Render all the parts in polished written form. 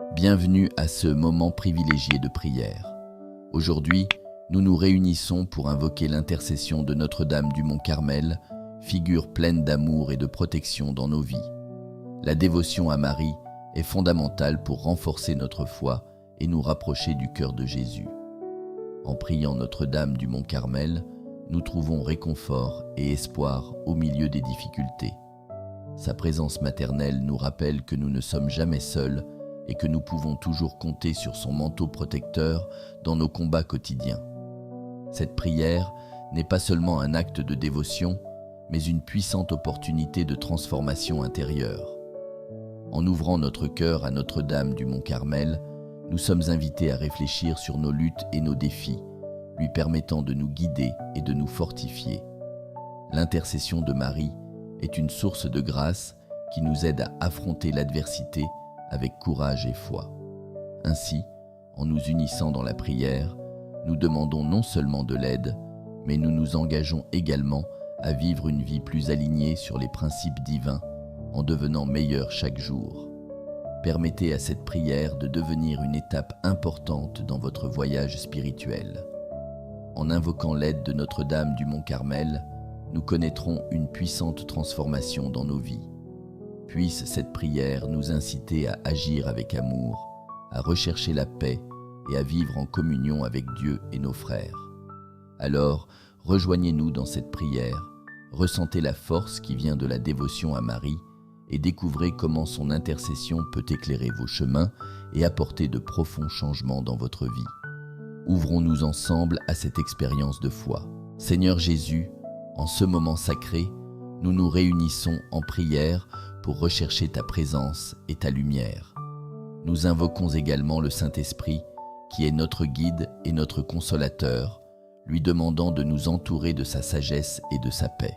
Bienvenue à ce moment privilégié de prière. Aujourd'hui, nous nous réunissons pour invoquer l'intercession de Notre-Dame du Mont-Carmel, figure pleine d'amour et de protection dans nos vies. La dévotion à Marie est fondamentale pour renforcer notre foi et nous rapprocher du cœur de Jésus. En priant Notre-Dame du Mont-Carmel, nous trouvons réconfort et espoir au milieu des difficultés. Sa présence maternelle nous rappelle que nous ne sommes jamais seuls et que nous pouvons toujours compter sur son manteau protecteur dans nos combats quotidiens. Cette prière n'est pas seulement un acte de dévotion, mais une puissante opportunité de transformation intérieure. En ouvrant notre cœur à Notre-Dame du Mont-Carmel, nous sommes invités à réfléchir sur nos luttes et nos défis, lui permettant de nous guider et de nous fortifier. L'intercession de Marie est une source de grâce qui nous aide à affronter l'adversité avec courage et foi. Ainsi, en nous unissant dans la prière, nous demandons non seulement de l'aide, mais nous nous engageons également à vivre une vie plus alignée sur les principes divins en devenant meilleurs chaque jour. Permettez à cette prière de devenir une étape importante dans votre voyage spirituel. En invoquant l'aide de Notre-Dame du Mont-Carmel, nous connaîtrons une puissante transformation dans nos vies. Puisse cette prière nous inciter à agir avec amour, à rechercher la paix et à vivre en communion avec Dieu et nos frères. Alors, rejoignez-nous dans cette prière, ressentez la force qui vient de la dévotion à Marie et découvrez comment son intercession peut éclairer vos chemins et apporter de profonds changements dans votre vie. Ouvrons-nous ensemble à cette expérience de foi. Seigneur Jésus, en ce moment sacré, nous nous réunissons en prière pour rechercher ta présence et ta lumière. Nous invoquons également le Saint-Esprit, qui est notre guide et notre consolateur, lui demandant de nous entourer de sa sagesse et de sa paix.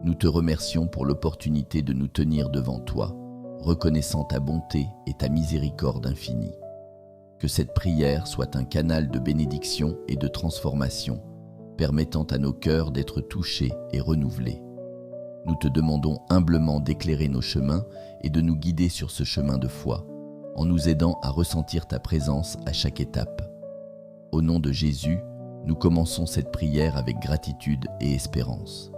Nous te remercions pour l'opportunité de nous tenir devant toi, reconnaissant ta bonté et ta miséricorde infinie. Que cette prière soit un canal de bénédiction et de transformation, permettant à nos cœurs d'être touchés et renouvelés. Nous te demandons humblement d'éclairer nos chemins et de nous guider sur ce chemin de foi, en nous aidant à ressentir ta présence à chaque étape. Au nom de Jésus, nous commençons cette prière avec gratitude et espérance.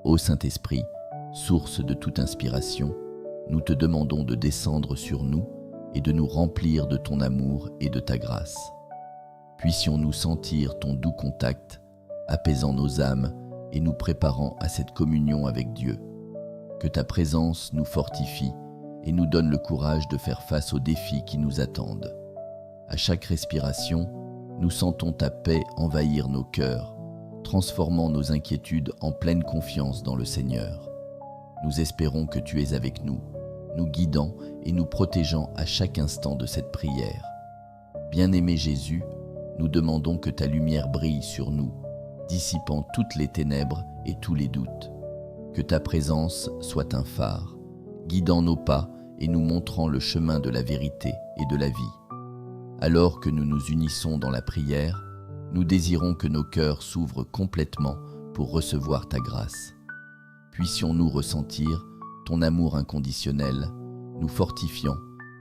Ô Saint-Esprit, source de toute inspiration, nous te demandons de descendre sur nous et de nous remplir de ton amour et de ta grâce. Puissions-nous sentir ton doux contact, apaisant nos âmes et nous préparant à cette communion avec Dieu. Que ta présence nous fortifie et nous donne le courage de faire face aux défis qui nous attendent. À chaque respiration, nous sentons ta paix envahir nos cœurs, transformant nos inquiétudes en pleine confiance dans le Seigneur. Nous espérons que tu es avec nous, nous guidant et nous protégeant à chaque instant de cette prière. Bien-aimé Jésus, nous demandons que ta lumière brille sur nous, dissipant toutes les ténèbres et tous les doutes. Que ta présence soit un phare, guidant nos pas et nous montrant le chemin de la vérité et de la vie. Alors que nous nous unissons dans la prière, nous désirons que nos cœurs s'ouvrent complètement pour recevoir ta grâce. Puissions-nous ressentir ton amour inconditionnel, nous fortifiant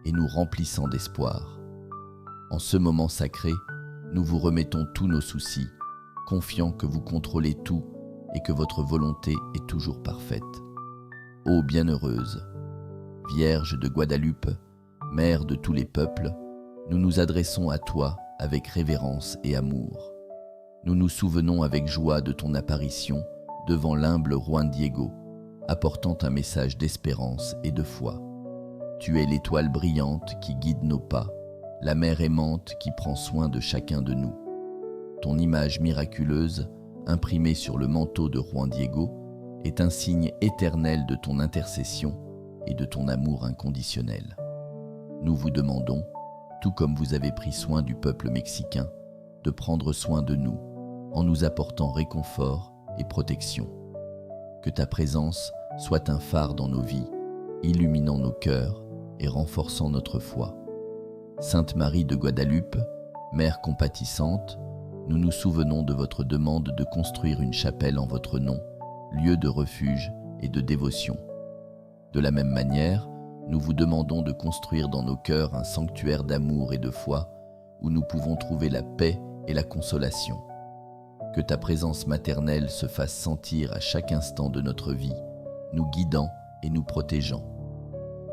et nous remplissant d'espoir. En ce moment sacré, nous vous remettons tous nos soucis, confiant que vous contrôlez tout et que votre volonté est toujours parfaite. Ô bienheureuse, Vierge de Guadalupe, Mère de tous les peuples, nous nous adressons à toi avec révérence et amour. Nous nous souvenons avec joie de ton apparition devant l'humble Juan Diego, apportant un message d'espérance et de foi. Tu es l'étoile brillante qui guide nos pas, la mère aimante qui prend soin de chacun de nous. Ton image miraculeuse, imprimée sur le manteau de Juan Diego, est un signe éternel de ton intercession et de ton amour inconditionnel. Nous vous demandons, tout comme vous avez pris soin du peuple mexicain, de prendre soin de nous, en nous apportant réconfort et protection. Que ta présence soit un phare dans nos vies, illuminant nos cœurs et renforçant notre foi. Sainte Marie de Guadalupe, Mère compatissante, nous nous souvenons de votre demande de construire une chapelle en votre nom, lieu de refuge et de dévotion. De la même manière, nous vous demandons de construire dans nos cœurs un sanctuaire d'amour et de foi où nous pouvons trouver la paix et la consolation. Que ta présence maternelle se fasse sentir à chaque instant de notre vie, nous guidant et nous protégeant.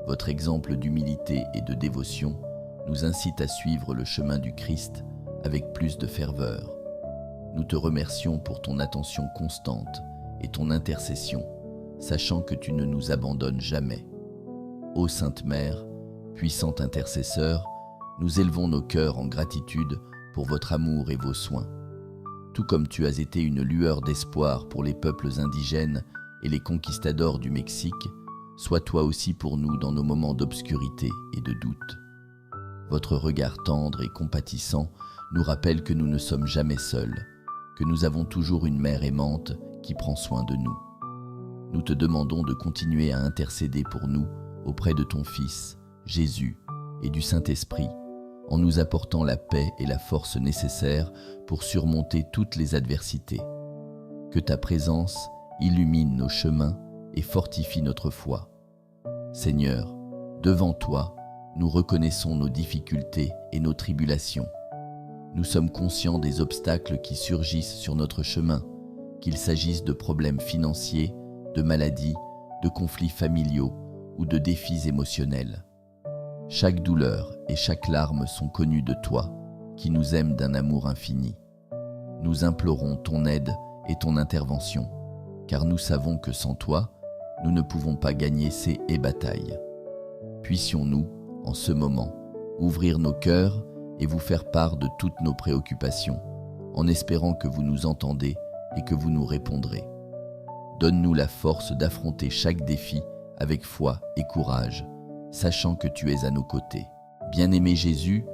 Votre exemple d'humilité et de dévotion nous incite à suivre le chemin du Christ avec plus de ferveur. Nous te remercions pour ton attention constante et ton intercession, sachant que tu ne nous abandonnes jamais. Ô Sainte Mère, puissante intercesseur, nous élevons nos cœurs en gratitude pour votre amour et vos soins. Tout comme tu as été une lueur d'espoir pour les peuples indigènes et les conquistadors du Mexique, sois toi aussi pour nous dans nos moments d'obscurité et de doute. Votre regard tendre et compatissant nous rappelle que nous ne sommes jamais seuls, que nous avons toujours une mère aimante qui prend soin de nous. Nous te demandons de continuer à intercéder pour nous auprès de ton Fils, Jésus, et du Saint-Esprit, en nous apportant la paix et la force nécessaires pour surmonter toutes les adversités. Que ta présence illumine nos chemins et fortifie notre foi. Seigneur, devant toi, nous reconnaissons nos difficultés et nos tribulations. Nous sommes conscients des obstacles qui surgissent sur notre chemin, qu'il s'agisse de problèmes financiers, de maladies, de conflits familiaux ou de défis émotionnels. Chaque douleur et chaque larme sont connues de toi, qui nous aimes d'un amour infini. Nous implorons ton aide et ton intervention, car nous savons que sans toi, nous ne pouvons pas gagner ces batailles. Puissions-nous, en ce moment, ouvrir nos cœurs et vous faire part de toutes nos préoccupations, en espérant que vous nous entendez et que vous nous répondrez. Donne-nous la force d'affronter chaque défi avec foi et courage, sachant que tu es à nos côtés. Bien-aimé Jésus,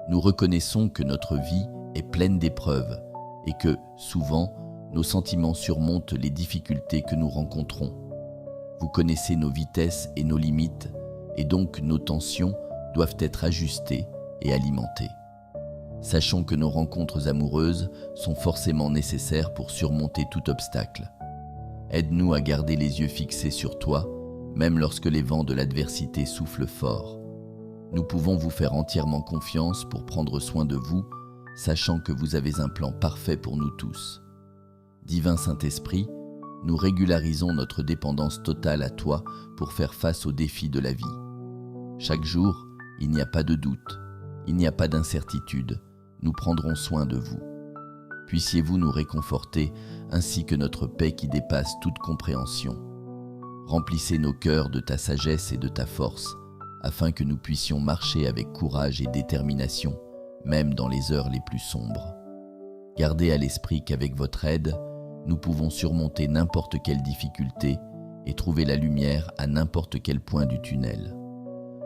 nous reconnaissons que notre vie est pleine d'épreuves et que, souvent, nos sentiments surmontent les difficultés que nous rencontrons. Vous connaissez nos vitesses et nos limites, et donc nos tensions doivent être ajustées et alimentées. Sachons que nos rencontres amoureuses sont forcément nécessaires pour surmonter tout obstacle. Aide-nous à garder les yeux fixés sur toi, même lorsque les vents de l'adversité soufflent fort. Nous pouvons vous faire entièrement confiance pour prendre soin de vous, sachant que vous avez un plan parfait pour nous tous. Divin Saint-Esprit, nous régularisons notre dépendance totale à toi pour faire face aux défis de la vie. Chaque jour, il n'y a pas de doute, il n'y a pas d'incertitude, nous prendrons soin de vous. Puissiez-vous nous réconforter ainsi que notre paix qui dépasse toute compréhension. Remplissez nos cœurs de ta sagesse et de ta force, afin que nous puissions marcher avec courage et détermination, même dans les heures les plus sombres. Gardez à l'esprit qu'avec votre aide, nous pouvons surmonter n'importe quelle difficulté et trouver la lumière à n'importe quel point du tunnel.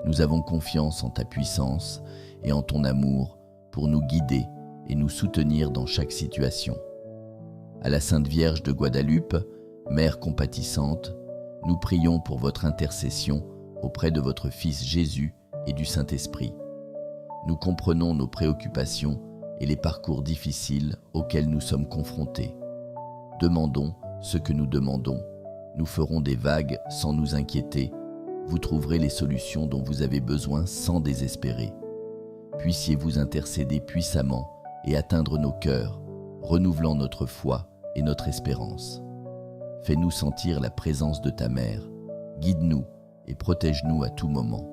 Nous avons confiance en ta puissance et en ton amour pour nous guider et nous soutenir dans chaque situation. À la Sainte Vierge de Guadalupe, Mère compatissante, nous prions pour votre intercession auprès de votre Fils Jésus et du Saint-Esprit. Nous comprenons nos préoccupations et les parcours difficiles auxquels nous sommes confrontés. Demandons ce que nous demandons. Nous ferons des vagues sans nous inquiéter. Vous trouverez les solutions dont vous avez besoin sans désespérer. Puissiez-vous intercéder puissamment et atteindre nos cœurs, renouvelant notre foi et notre espérance. Fais-nous sentir la présence de ta mère. Guide-nous et protège-nous à tout moment.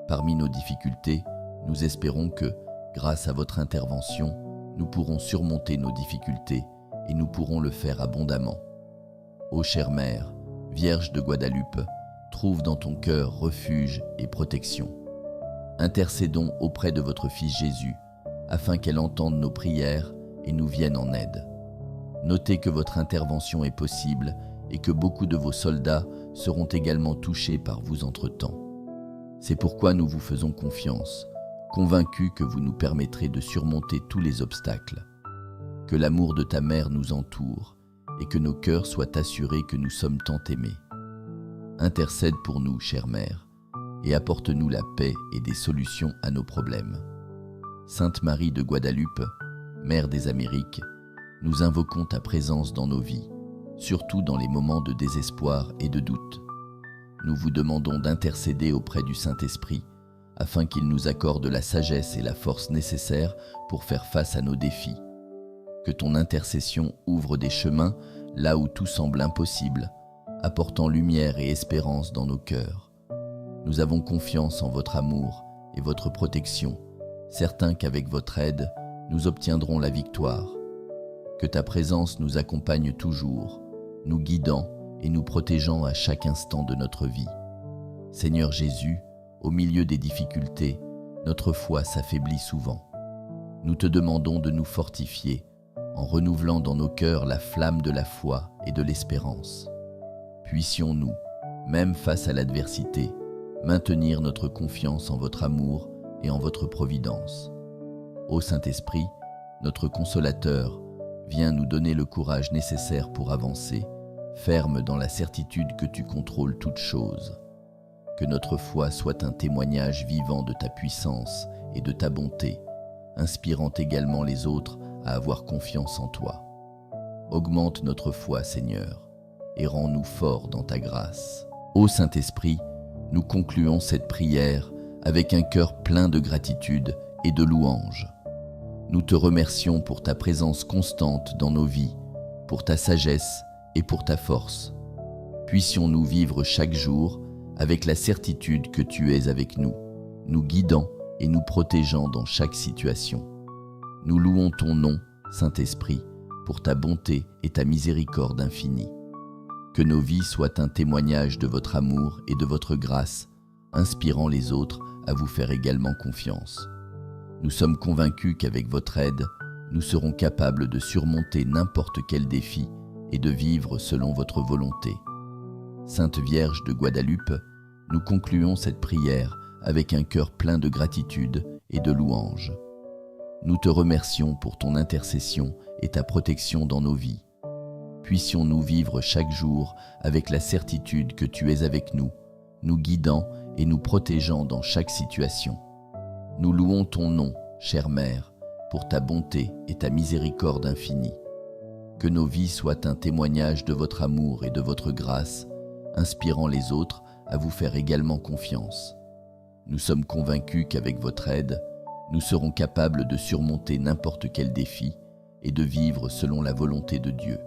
Parmi nos difficultés, nous espérons que, grâce à votre intervention, nous pourrons surmonter nos difficultés et nous pourrons le faire abondamment. Ô chère Mère, Vierge de Guadalupe, trouve dans ton cœur refuge et protection. Intercédons auprès de votre Fils Jésus, afin qu'elle entende nos prières et nous vienne en aide. Notez que votre intervention est possible et que beaucoup de vos soldats seront également touchés par vous entre-temps. C'est pourquoi nous vous faisons confiance, convaincus que vous nous permettrez de surmonter tous les obstacles. Que l'amour de ta mère nous entoure et que nos cœurs soient assurés que nous sommes tant aimés. Intercède pour nous, chère Mère, et apporte-nous la paix et des solutions à nos problèmes. Sainte Marie de Guadalupe, Mère des Amériques, nous invoquons ta présence dans nos vies, surtout dans les moments de désespoir et de doute. nous vous demandons d'intercéder auprès du Saint-Esprit, afin qu'il nous accorde la sagesse et la force nécessaires pour faire face à nos défis. Que ton intercession ouvre des chemins là où tout semble impossible, apportant lumière et espérance dans nos cœurs. Nous avons confiance en votre amour et votre protection, certains qu'avec votre aide, nous obtiendrons la victoire. Que ta présence nous accompagne toujours, nous guidant et nous protégeant à chaque instant de notre vie. Seigneur Jésus, au milieu des difficultés, notre foi s'affaiblit souvent. Nous te demandons de nous fortifier, en renouvelant dans nos cœurs la flamme de la foi et de l'espérance. Puissions-nous, même face à l'adversité, maintenir notre confiance en votre amour et en votre providence. Ô Saint-Esprit, notre consolateur, viens nous donner le courage nécessaire pour avancer, ferme dans la certitude que tu contrôles toutes choses. Que notre foi soit un témoignage vivant de ta puissance et de ta bonté, inspirant également les autres à avoir confiance en toi. Augmente notre foi, Seigneur, et rends-nous forts dans ta grâce. Ô Saint-Esprit, nous concluons cette prière avec un cœur plein de gratitude et de louange. Nous te remercions pour ta présence constante dans nos vies, pour ta sagesse et pour ta force. Puissions-nous vivre chaque jour avec la certitude que tu es avec nous, nous guidant et nous protégeant dans chaque situation. Nous louons ton nom, Saint-Esprit, pour ta bonté et ta miséricorde infinie. Que nos vies soient un témoignage de votre amour et de votre grâce, inspirant les autres à vous faire également confiance. Nous sommes convaincus qu'avec votre aide, nous serons capables de surmonter n'importe quel défi et de vivre selon votre volonté. Sainte Vierge de Guadeloupe, nous concluons cette prière avec un cœur plein de gratitude et de louange. Nous te remercions pour ton intercession et ta protection dans nos vies. Puissions-nous vivre chaque jour avec la certitude que tu es avec nous, nous guidant et nous protégeant dans chaque situation. Nous louons ton nom, chère Mère, pour ta bonté et ta miséricorde infinie. Que nos vies soient un témoignage de votre amour et de votre grâce, inspirant les autres à vous faire également confiance. Nous sommes convaincus qu'avec votre aide, nous serons capables de surmonter n'importe quel défi et de vivre selon la volonté de Dieu.